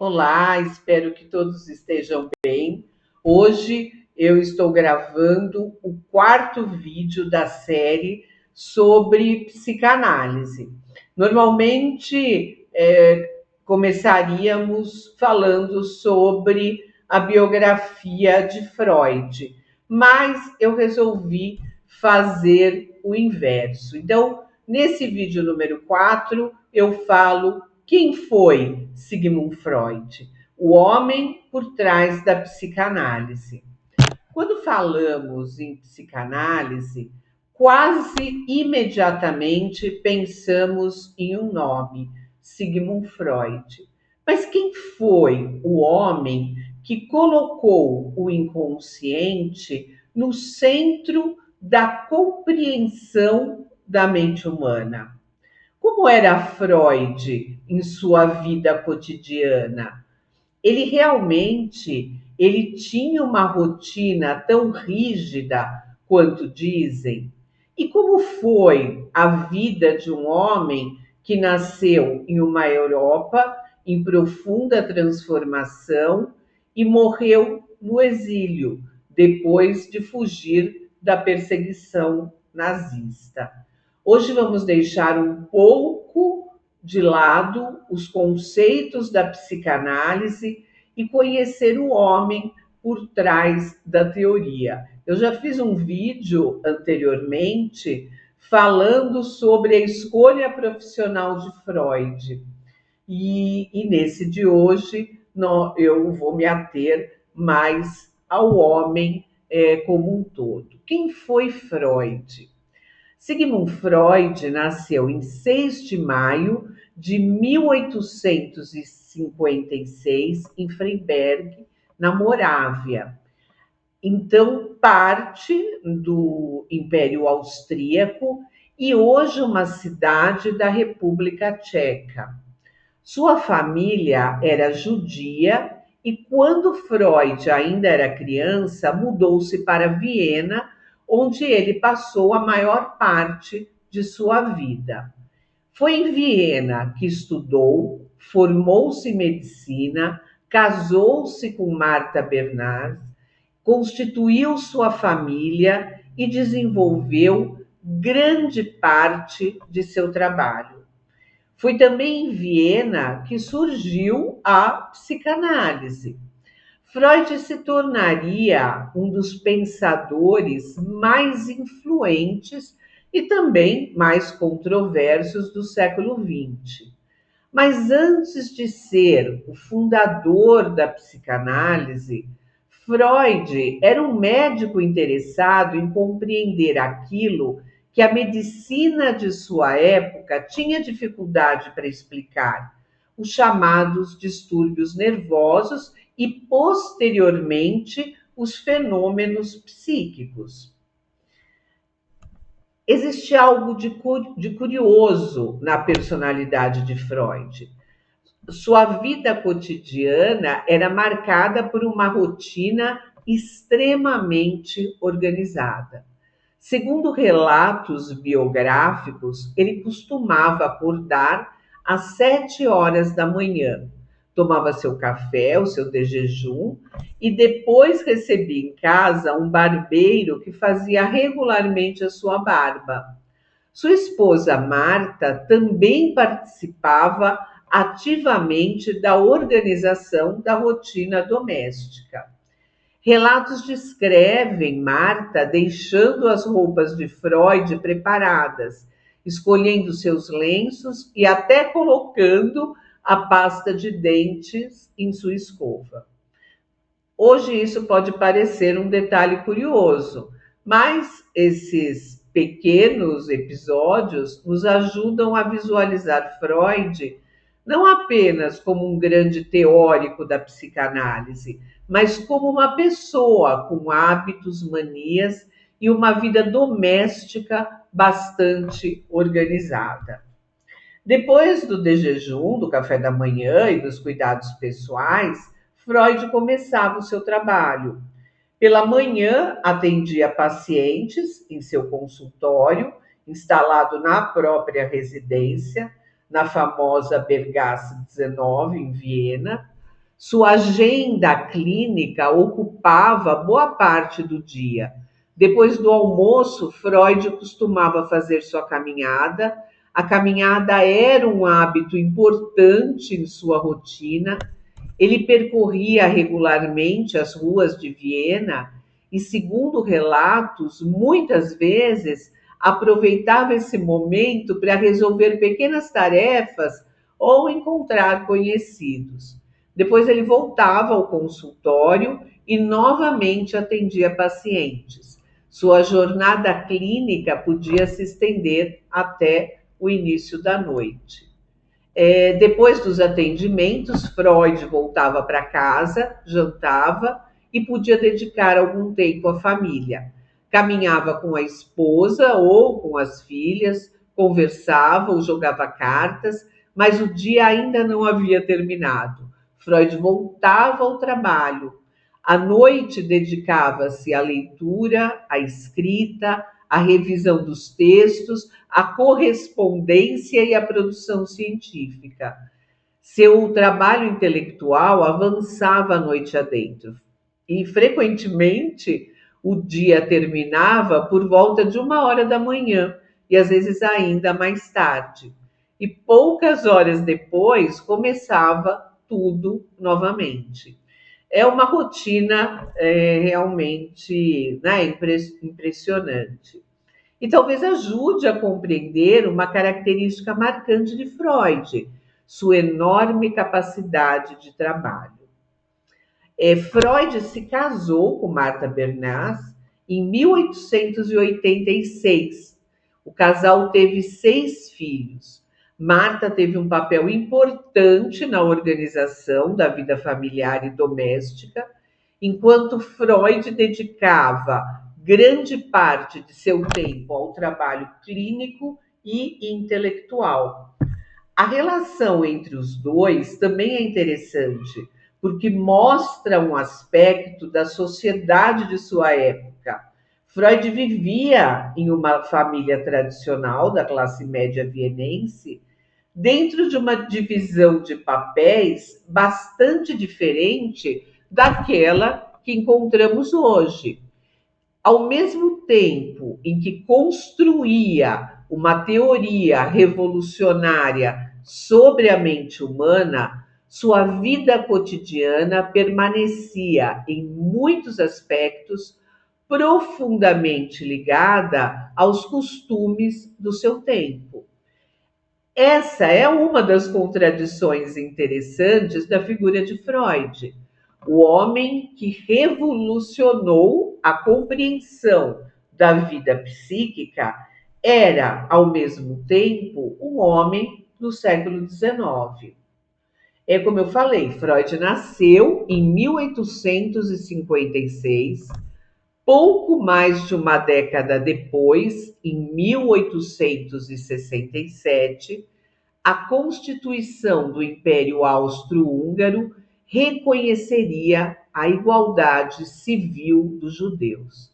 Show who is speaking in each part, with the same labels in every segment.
Speaker 1: Olá, espero que todos estejam bem. Hoje eu estou gravando o quarto vídeo da série sobre psicanálise. Normalmente, começaríamos falando sobre a biografia de Freud, mas eu resolvi fazer o inverso. Então, nesse vídeo número 4, eu falo quem foi Sigmund Freud, o homem por trás da psicanálise. Quando falamos em psicanálise, quase imediatamente pensamos em um nome, Sigmund Freud. Mas quem foi o homem que colocou o inconsciente no centro da compreensão da mente humana? Como era Freud em sua vida cotidiana? Ele tinha uma rotina tão rígida quanto dizem? E como foi a vida de um homem que nasceu em uma Europa em profunda transformação e morreu no exílio depois de fugir da perseguição nazista? Hoje vamos deixar um pouco de lado os conceitos da psicanálise e conhecer o homem por trás da teoria. Eu já fiz um vídeo anteriormente falando sobre a escolha profissional de Freud. E nesse de hoje eu vou me ater mais ao homem como um todo. Quem foi Freud? Sigmund Freud nasceu em 6 de maio de 1856 em Freiberg, na Morávia. Então, parte do Império Austríaco e hoje uma cidade da República Tcheca. Sua família era judia e quando Freud ainda era criança, mudou-se para Viena, onde ele passou a maior parte de sua vida. Foi em Viena que estudou, formou-se em medicina, casou-se com Martha Bernard, constituiu sua família e desenvolveu grande parte de seu trabalho. Foi também em Viena que surgiu a psicanálise. Freud se tornaria um dos pensadores mais influentes e também mais controversos do século XX. Mas antes de ser o fundador da psicanálise, Freud era um médico interessado em compreender aquilo que a medicina de sua época tinha dificuldade para explicar, os chamados distúrbios nervosos e, posteriormente, os fenômenos psíquicos. Existe algo de curioso na personalidade de Freud. Sua vida cotidiana era marcada por uma rotina extremamente organizada. Segundo relatos biográficos, ele costumava acordar às 7 horas da manhã, tomava seu café, o seu de jejum, e depois recebia em casa um barbeiro que fazia regularmente a sua barba. Sua esposa Marta também participava ativamente da organização da rotina doméstica. Relatos descrevem Marta deixando as roupas de Freud preparadas, escolhendo seus lenços e até colocando a pasta de dentes em sua escova. Hoje isso pode parecer um detalhe curioso, mas esses pequenos episódios nos ajudam a visualizar Freud não apenas como um grande teórico da psicanálise, mas como uma pessoa com hábitos, manias e uma vida doméstica bastante organizada. Depois do de jejum, do café da manhã e dos cuidados pessoais, Freud começava o seu trabalho. Pela manhã, atendia pacientes em seu consultório, instalado na própria residência, na famosa Bergasse 19, em Viena. Sua agenda clínica ocupava boa parte do dia. Depois do almoço, Freud costumava fazer sua caminhada. A caminhada era um hábito importante em sua rotina. Ele percorria regularmente as ruas de Viena e, segundo relatos, muitas vezes aproveitava esse momento para resolver pequenas tarefas ou encontrar conhecidos. Depois ele voltava ao consultório e novamente atendia pacientes. Sua jornada clínica podia se estender até o início da noite. Depois dos atendimentos, Freud voltava para casa, jantava e podia dedicar algum tempo à família. Caminhava com a esposa ou com as filhas, conversava ou jogava cartas, mas o dia ainda não havia terminado. Freud voltava ao trabalho. À noite, dedicava-se à leitura, à escrita, à revisão dos textos, à correspondência e à produção científica. Seu trabalho intelectual avançava a noite adentro e, frequentemente, o dia terminava por volta de 1 hora da manhã e às vezes ainda mais tarde. E poucas horas depois começava tudo novamente. É uma rotina realmente, né, impressionante. E talvez ajude a compreender uma característica marcante de Freud, sua enorme capacidade de trabalho. Freud se casou com Martha Bernas em 1886. O casal teve 6 filhos. Martha teve um papel importante na organização da vida familiar e doméstica, enquanto Freud dedicava grande parte de seu tempo ao trabalho clínico e intelectual. A relação entre os dois também é interessante, porque mostra um aspecto da sociedade de sua época. Freud vivia em uma família tradicional da classe média vienense, dentro de uma divisão de papéis bastante diferente daquela que encontramos hoje. Ao mesmo tempo em que construía uma teoria revolucionária sobre a mente humana, sua vida cotidiana permanecia, em muitos aspectos, profundamente ligada aos costumes do seu tempo. Essa é uma das contradições interessantes da figura de Freud. O homem que revolucionou a compreensão da vida psíquica era, ao mesmo tempo, um homem do século XIX. É como eu falei, Freud nasceu em 1856, pouco mais de uma década depois, em 1867, a Constituição do Império Austro-Húngaro reconheceria a igualdade civil dos judeus.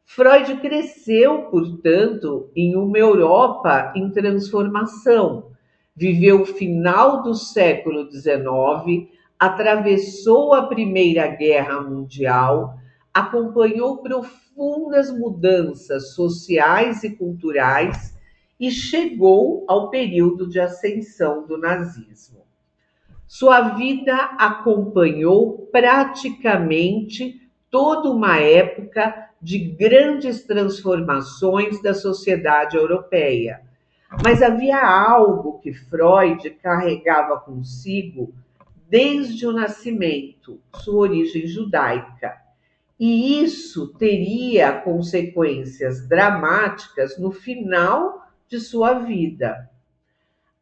Speaker 1: Freud cresceu, portanto, em uma Europa em transformação. Viveu o final do século XIX, atravessou a Primeira Guerra Mundial, acompanhou profundas mudanças sociais e culturais e chegou ao período de ascensão do nazismo. Sua vida acompanhou praticamente toda uma época de grandes transformações da sociedade europeia. Mas havia algo que Freud carregava consigo desde o nascimento, sua origem judaica. E isso teria consequências dramáticas no final de sua vida.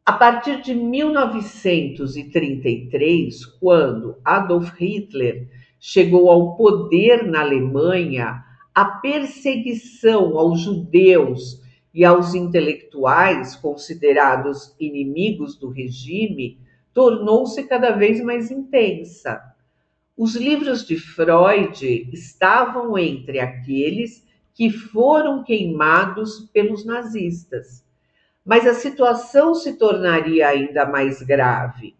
Speaker 1: A partir de 1933, quando Adolf Hitler chegou ao poder na Alemanha, a perseguição aos judeus e aos intelectuais considerados inimigos do regime tornou-se cada vez mais intensa. Os livros de Freud estavam entre aqueles que foram queimados pelos nazistas. Mas a situação se tornaria ainda mais grave.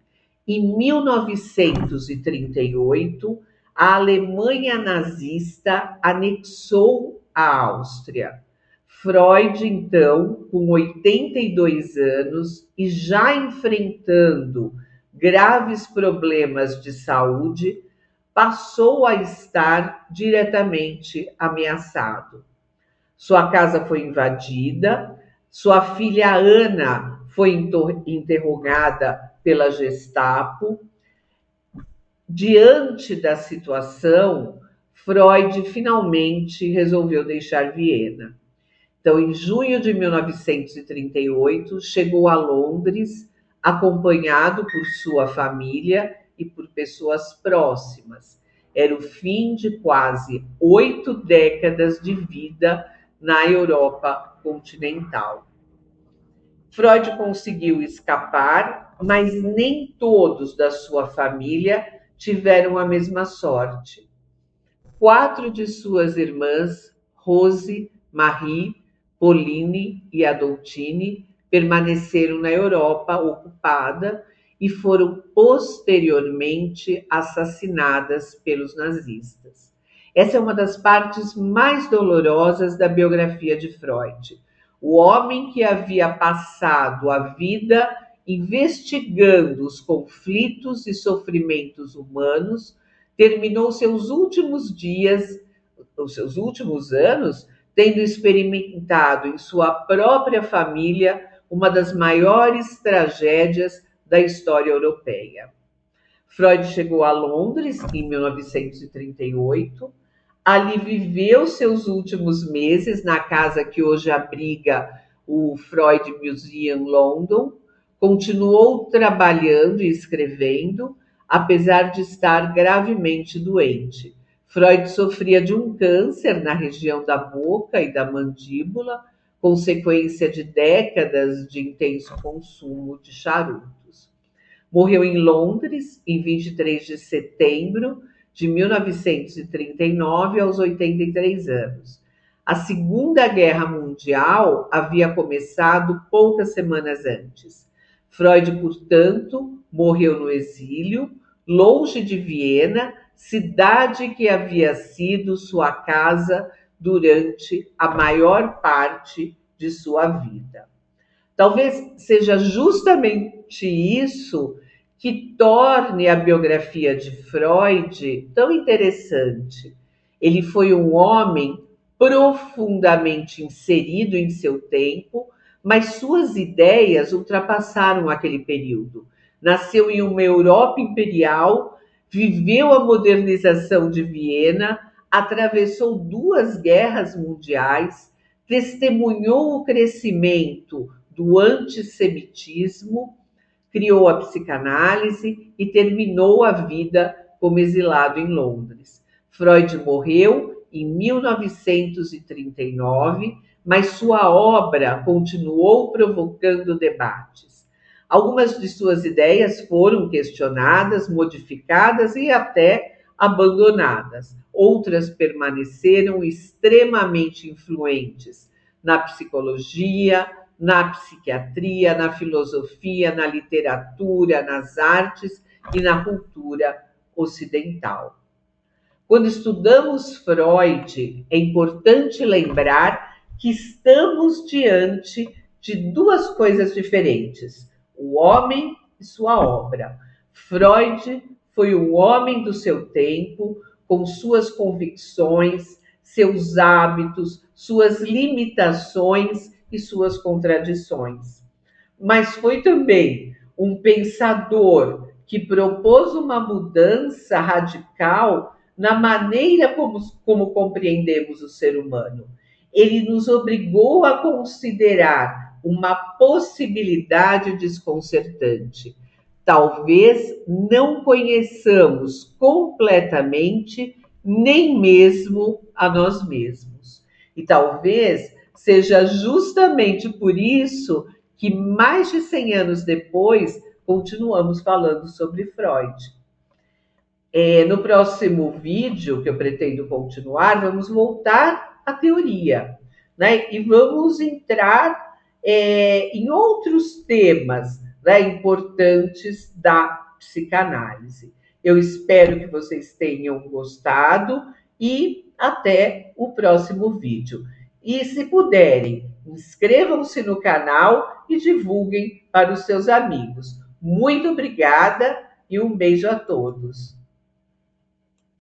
Speaker 1: Em 1938, a Alemanha nazista anexou a Áustria. Freud, então, com 82 anos e já enfrentando graves problemas de saúde, passou a estar diretamente ameaçado. Sua casa foi invadida, sua filha Ana foi interrogada pela Gestapo. Diante da situação, Freud finalmente resolveu deixar Viena. Então, em junho de 1938, chegou a Londres, acompanhado por sua família e por pessoas próximas. Era o fim de quase 8 décadas de vida na Europa continental. Freud conseguiu escapar, mas nem todos da sua família tiveram a mesma sorte. 4 de suas irmãs, Rose, Marie, Pauline e Adoltine, permaneceram na Europa ocupada e foram posteriormente assassinadas pelos nazistas. Essa é uma das partes mais dolorosas da biografia de Freud. O homem que havia passado a vida investigando os conflitos e sofrimentos humanos terminou seus últimos dias, os seus últimos anos, tendo experimentado em sua própria família uma das maiores tragédias da história europeia. Freud chegou a Londres em 1938. Ali viveu seus últimos meses na casa que hoje abriga o Freud Museum London. Continuou trabalhando e escrevendo, apesar de estar gravemente doente. Freud sofria de um câncer na região da boca e da mandíbula, consequência de décadas de intenso consumo de charutos. Morreu em Londres em 23 de setembro de 1939, aos 83 anos. A Segunda Guerra Mundial havia começado poucas semanas antes. Freud, portanto, morreu no exílio, longe de Viena, cidade que havia sido sua casa durante a maior parte de sua vida. Talvez seja justamente isso que torne a biografia de Freud tão interessante. Ele foi um homem profundamente inserido em seu tempo, mas suas ideias ultrapassaram aquele período. Nasceu em uma Europa imperial, viveu a modernização de Viena, atravessou 2 guerras mundiais, testemunhou o crescimento do antissemitismo, criou a psicanálise e terminou a vida como exilado em Londres. Freud morreu em 1939, mas sua obra continuou provocando debates. Algumas de suas ideias foram questionadas, modificadas e até abandonadas. Outras permaneceram extremamente influentes na psicologia, na psiquiatria, na filosofia, na literatura, nas artes e na cultura ocidental. Quando estudamos Freud, é importante lembrar que estamos diante de 2 coisas diferentes: o homem e sua obra. Freud foi um homem do seu tempo, com suas convicções, seus hábitos, suas limitações e suas contradições. Mas foi também um pensador que propôs uma mudança radical na maneira como compreendemos o ser humano. Ele nos obrigou a considerar uma possibilidade desconcertante. Talvez não conheçamos completamente nem mesmo a nós mesmos. E talvez seja justamente por isso que mais de 100 anos depois continuamos falando sobre Freud. No próximo vídeo, que eu pretendo continuar, vamos voltar à teoria, né? E vamos entrar em outros temas, né, importantes da psicanálise. Eu espero que vocês tenham gostado e até o próximo vídeo. E se puderem, inscrevam-se no canal e divulguem para os seus amigos. Muito obrigada e um beijo a todos.